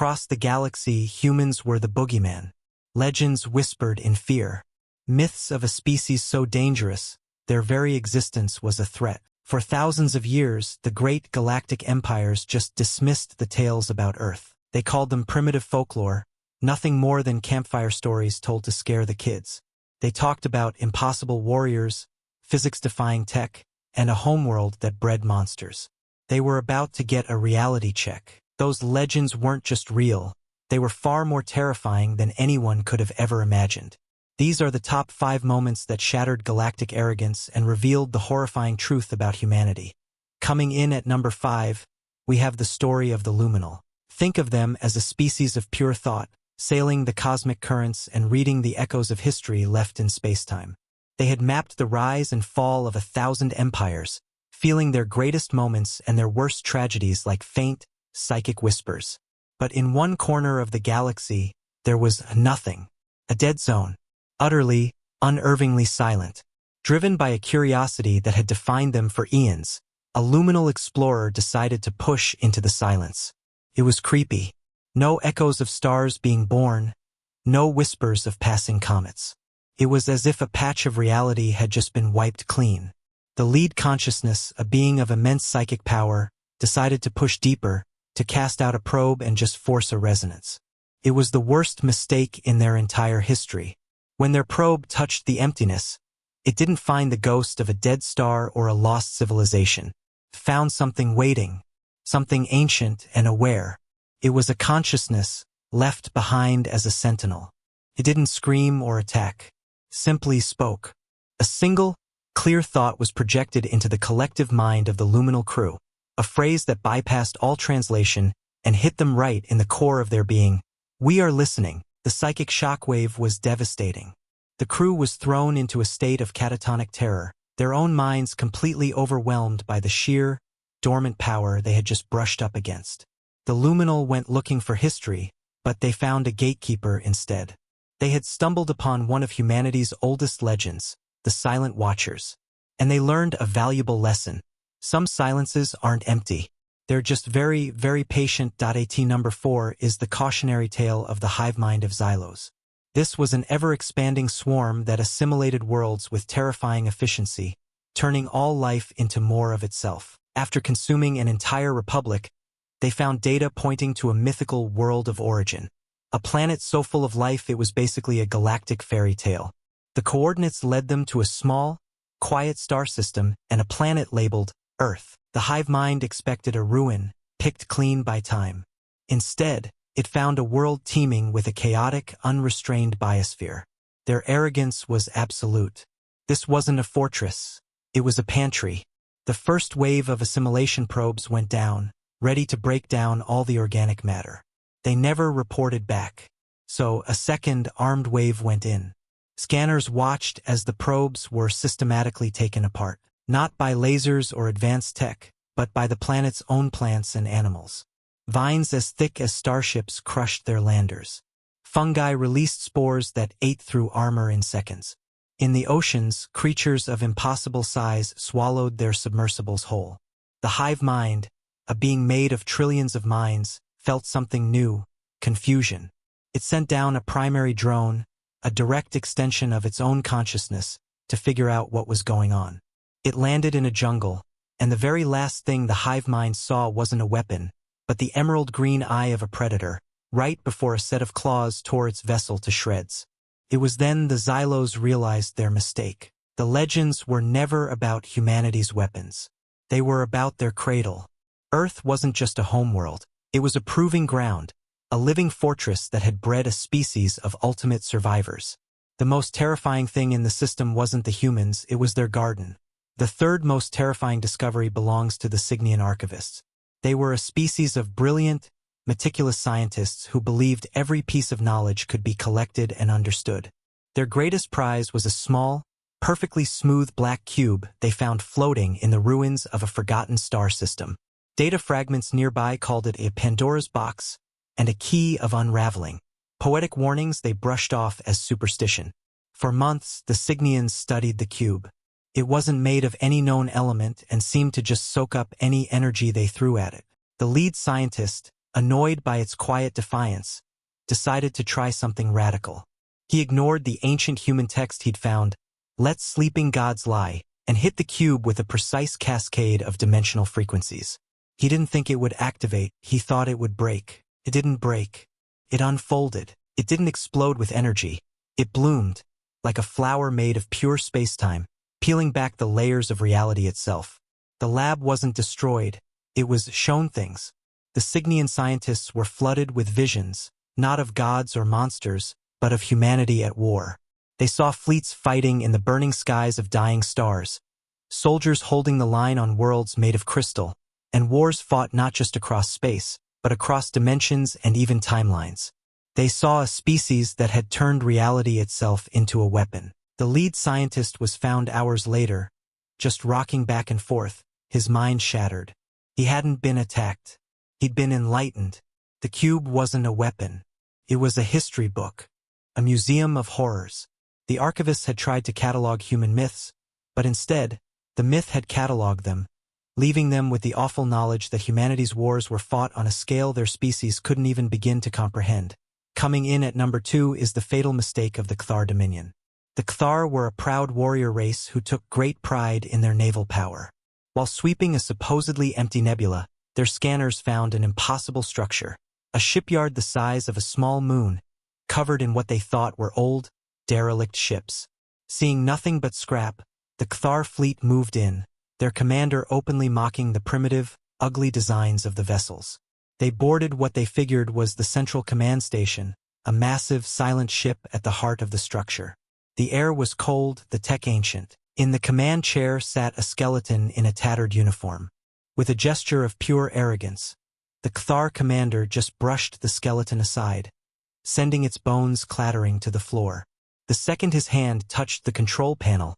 Across the galaxy, humans were the boogeyman. Legends whispered in fear. Myths of a species so dangerous, their very existence was a threat. For thousands of years, the great galactic empires just dismissed the tales about Earth. They called them primitive folklore, nothing more than campfire stories told to scare the kids. They talked about impossible warriors, physics-defying tech, and a homeworld that bred monsters. They were about to get a reality check. Those legends weren't just real, they were far more terrifying than anyone could have ever imagined. These are the top 5 moments that shattered galactic arrogance and revealed the horrifying truth about humanity. Coming in at number 5, we have the story of the Luminal. Think of them as a species of pure thought, sailing the cosmic currents and reading the echoes of history left in spacetime. They had mapped the rise and fall of 1,000 empires, feeling their greatest moments and their worst tragedies like faint, psychic whispers. But in one corner of the galaxy, there was nothing. A dead zone. Utterly, unnervingly silent. Driven by a curiosity that had defined them for eons, a luminal explorer decided to push into the silence. It was creepy. No echoes of stars being born, no whispers of passing comets. It was as if a patch of reality had just been wiped clean. The lead consciousness, a being of immense psychic power, decided to push deeper, to cast out a probe and just force a resonance. It was the worst mistake in their entire history. When their probe touched the emptiness, it didn't find the ghost of a dead star or a lost civilization. It found something waiting, something ancient and aware. It was a consciousness left behind as a sentinel. It didn't scream or attack, simply spoke. A single, clear thought was projected into the collective mind of the luminal crew, a phrase that bypassed all translation and hit them right in the core of their being. We are listening. The psychic shockwave was devastating. The crew was thrown into a state of catatonic terror, their own minds completely overwhelmed by the sheer, dormant power they had just brushed up against. The Luminal went looking for history, but they found a gatekeeper instead. They had stumbled upon one of humanity's oldest legends, the Silent Watchers. And they learned a valuable lesson. Some silences aren't empty. They're just very, very patient. At number 4 is the cautionary tale of the hive mind of Xylos. This was an ever-expanding swarm that assimilated worlds with terrifying efficiency, turning all life into more of itself. After consuming an entire republic, they found data pointing to a mythical world of origin. A planet so full of life it was basically a galactic fairy tale. The coordinates led them to a small, quiet star system and a planet labeled Earth. The hive mind expected a ruin, picked clean by time. Instead, it found a world teeming with a chaotic, unrestrained biosphere. Their arrogance was absolute. This wasn't a fortress. It was a pantry. The first wave of assimilation probes went down, ready to break down all the organic matter. They never reported back. So a second armed wave went in. Scanners watched as the probes were systematically taken apart. Not by lasers or advanced tech, but by the planet's own plants and animals. Vines as thick as starships crushed their landers. Fungi released spores that ate through armor in seconds. In the oceans, creatures of impossible size swallowed their submersibles whole. The hive mind, a being made of trillions of minds, felt something new, confusion. It sent down a primary drone, a direct extension of its own consciousness, to figure out what was going on. It landed in a jungle, and the very last thing the hive mind saw wasn't a weapon, but the emerald green eye of a predator, right before a set of claws tore its vessel to shreds. It was then the Xylos realized their mistake. The legends were never about humanity's weapons. They were about their cradle. Earth wasn't just a homeworld. It was a proving ground, a living fortress that had bred a species of ultimate survivors. The most terrifying thing in the system wasn't the humans, it was their garden. The third most terrifying discovery belongs to the Cygnian archivists. They were a species of brilliant, meticulous scientists who believed every piece of knowledge could be collected and understood. Their greatest prize was a small, perfectly smooth black cube they found floating in the ruins of a forgotten star system. Data fragments nearby called it a Pandora's box and a key of unraveling. Poetic warnings they brushed off as superstition. For months, the Cygnians studied the cube. It wasn't made of any known element and seemed to just soak up any energy they threw at it. The lead scientist, annoyed by its quiet defiance, decided to try something radical. He ignored the ancient human text he'd found, "Let sleeping gods lie," and hit the cube with a precise cascade of dimensional frequencies. He didn't think it would activate, he thought it would break. It didn't break. It unfolded. It didn't explode with energy. It bloomed, like a flower made of pure spacetime, peeling back the layers of reality itself. The lab wasn't destroyed, it was shown things. The Cygnian scientists were flooded with visions, not of gods or monsters, but of humanity at war. They saw fleets fighting in the burning skies of dying stars, soldiers holding the line on worlds made of crystal, and wars fought not just across space, but across dimensions and even timelines. They saw a species that had turned reality itself into a weapon. The lead scientist was found hours later, just rocking back and forth, his mind shattered. He hadn't been attacked. He'd been enlightened. The cube wasn't a weapon. It was a history book, a museum of horrors. The archivists had tried to catalog human myths, but instead, the myth had cataloged them, leaving them with the awful knowledge that humanity's wars were fought on a scale their species couldn't even begin to comprehend. Coming in at number 2 is the fatal mistake of the Cthar Dominion. The Cthar were a proud warrior race who took great pride in their naval power. While sweeping a supposedly empty nebula, their scanners found an impossible structure, a shipyard the size of a small moon, covered in what they thought were old, derelict ships. Seeing nothing but scrap, the Cthar fleet moved in, their commander openly mocking the primitive, ugly designs of the vessels. They boarded what they figured was the central command station, a massive, silent ship at the heart of the structure. The air was cold, the tech ancient. In the command chair sat a skeleton in a tattered uniform. With a gesture of pure arrogance, the Cthar commander just brushed the skeleton aside, sending its bones clattering to the floor. The second his hand touched the control panel,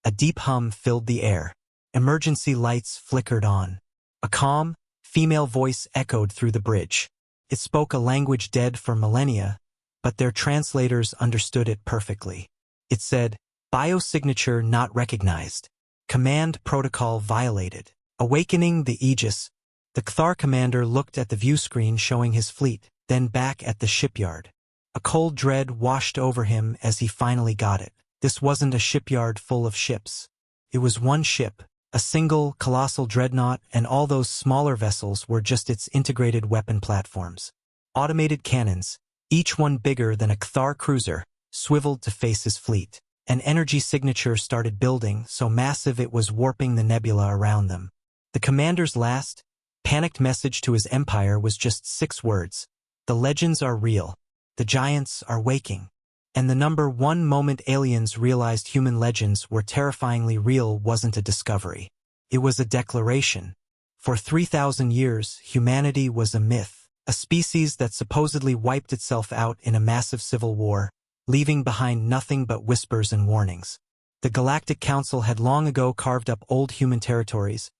a deep hum filled the air. Emergency lights flickered on. A calm, female voice echoed through the bridge. It spoke a language dead for millennia, but their translators understood it perfectly. It said, "Biosignature not recognized. Command protocol violated." Awakening the Aegis, the Cthar commander looked at the view screen showing his fleet, then back at the shipyard. A cold dread washed over him as he finally got it. This wasn't a shipyard full of ships. It was one ship, a single, colossal dreadnought, and all those smaller vessels were just its integrated weapon platforms. Automated cannons, each one bigger than a Cthar cruiser, swiveled to face his fleet. An energy signature started building, so massive it was warping the nebula around them. The commander's last, panicked message to his empire was just 6 words. The legends are real. The giants are waking. And the number 1 moment aliens realized human legends were terrifyingly real wasn't a discovery. It was a declaration. For 3,000 years, humanity was a myth, a species that supposedly wiped itself out in a massive civil war, leaving behind nothing but whispers and warnings. The Galactic Council had long ago carved up old human territories,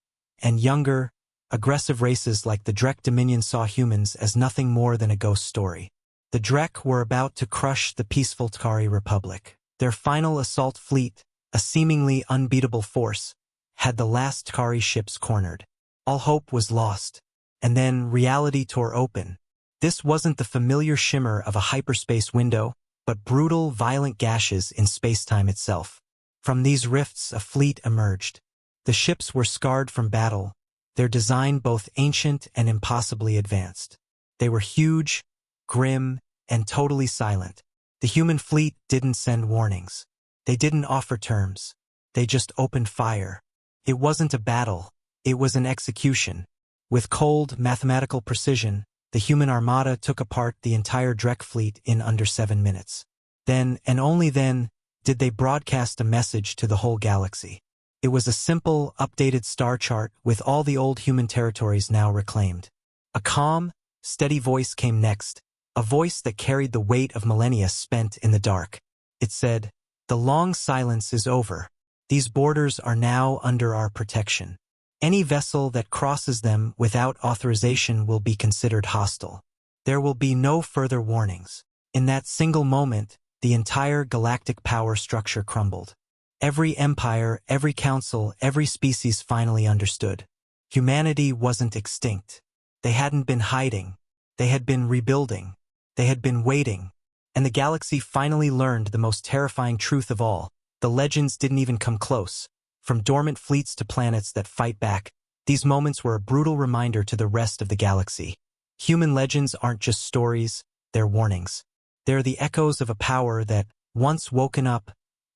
and younger, aggressive races like the Drek Dominion saw humans as nothing more than a ghost story. The Drek were about to crush the peaceful Tkari Republic. Their final assault fleet, a seemingly unbeatable force, had the last Tkari ships cornered. All hope was lost. And then reality tore open. This wasn't the familiar shimmer of a hyperspace window, but brutal, violent gashes in spacetime itself. From these rifts a fleet emerged. The ships were scarred from battle, their design both ancient and impossibly advanced. They were huge, grim, and totally silent. The human fleet didn't send warnings. They didn't offer terms. They just opened fire. It wasn't a battle. It was an execution. With cold, mathematical precision, the human armada took apart the entire Drek fleet in under 7 minutes. Then, and only then, did they broadcast a message to the whole galaxy. It was a simple, updated star chart with all the old human territories now reclaimed. A calm, steady voice came next, a voice that carried the weight of millennia spent in the dark. It said, "The long silence is over. These borders are now under our protection. Any vessel that crosses them without authorization will be considered hostile. There will be no further warnings." In that single moment, the entire galactic power structure crumbled. Every empire, every council, every species finally understood. Humanity wasn't extinct. They hadn't been hiding. They had been rebuilding. They had been waiting. And the galaxy finally learned the most terrifying truth of all. The legends didn't even come close. From dormant fleets to planets that fight back, these moments were a brutal reminder to the rest of the galaxy. Human legends aren't just stories, they're warnings. They're the echoes of a power that, once woken up,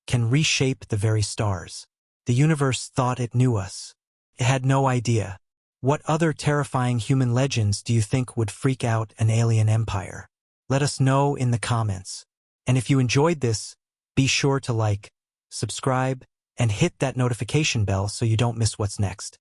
can reshape the very stars. The universe thought it knew us. It had no idea. What other terrifying human legends do you think would freak out an alien empire? Let us know in the comments. And if you enjoyed this, be sure to like, subscribe, and hit that notification bell so you don't miss what's next.